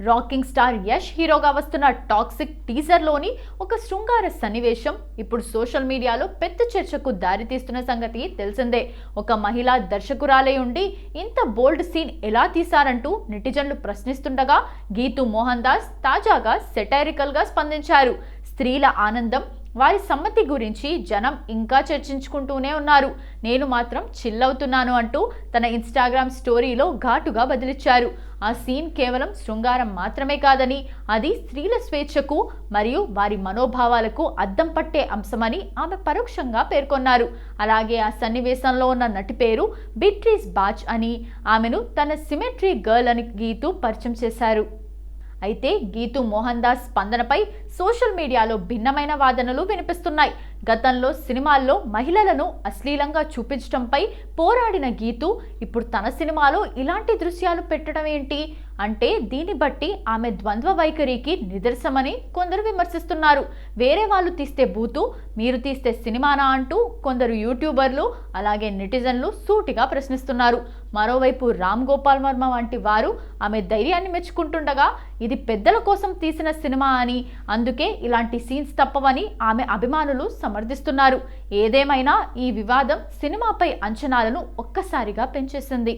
Rocking star Yash హీరోగా వస్తున్న toxic టీజర్లోని ఒక శృంగార సన్నివేశం ఇప్పుడు సోషల్ మీడియాలో పెద్ద చర్చకు దారితీస్తున్న సంగతి తెలిసిందే. ఒక మహిళా దర్శకురాలై ఉండి ఇంత బోల్డ్ సీన్ ఎలా తీశారంటూ నెటిజన్లు ప్రశ్నిస్తుండగా గీతూ మోహన్ దాస్ తాజాగా సెటైరికల్ గా స్పందించారు. స్త్రీల ఆనందం, వారి సమ్మతి గురించి జనం ఇంకా చర్చించుకుంటూనే ఉన్నారు. నేను మాత్రం చిల్ అవుతున్నాను అంటూ తన ఇన్స్టాగ్రామ్ స్టోరీలో ఘాటుగా బదిలిచ్చారు. ఆ సీన్ కేవలం శృంగారం మాత్రమే కాదని, అది స్త్రీల స్వేచ్ఛకు మరియు వారి మనోభావాలకు అద్దం పట్టే అంశమని ఆమె పరోక్షంగా పేర్కొన్నారు. అలాగే ఆ సన్నివేశంలో ఉన్న నటి పేరు బీట్రీస్ బాచ్ అని, ఆమెను తన సిమెట్రీ గర్ల్ అని గీతూ పరిచయం చేశారు. అయితే గీతూ మోహన్ దాస్ స్పందనపై సోషల్ మీడియాలో భిన్నమైన వాదనలు వినిపిస్తున్నాయి. గతంలో సినిమాల్లో మహిళలను అశ్లీలంగా చూపించడంపై పోరాడిన గీతూ ఇప్పుడు తన సినిమాలో ఇలాంటి దృశ్యాలు పెట్టడం ఏంటి అంటే దీన్ని బట్టి ఆమె ద్వంద్వ వైఖరికి నిదర్శనమని కొందరు విమర్శిస్తున్నారు. వేరే వాళ్ళు తీస్తే బూతు, మీరు తీస్తే సినిమానా అంటూ కొందరు యూట్యూబర్లు అలాగే నెటిజన్లు సూటిగా ప్రశ్నిస్తున్నారు. మరోవైపు రామ్ గోపాల్ వర్మ వంటి వారు ఆమె ధైర్యాన్ని మెచ్చుకుంటుండగా ఇది పెద్దల కోసం తీసిన సినిమా అని, అందుకే ఇలాంటి సీన్స్ తప్పవని ఆమె అభిమానులు సమర్థిస్తున్నారు. ఏదేమైనా ఈ వివాదం సినిమాపై అంచనాలను ఒక్కసారిగా పెంచేసింది.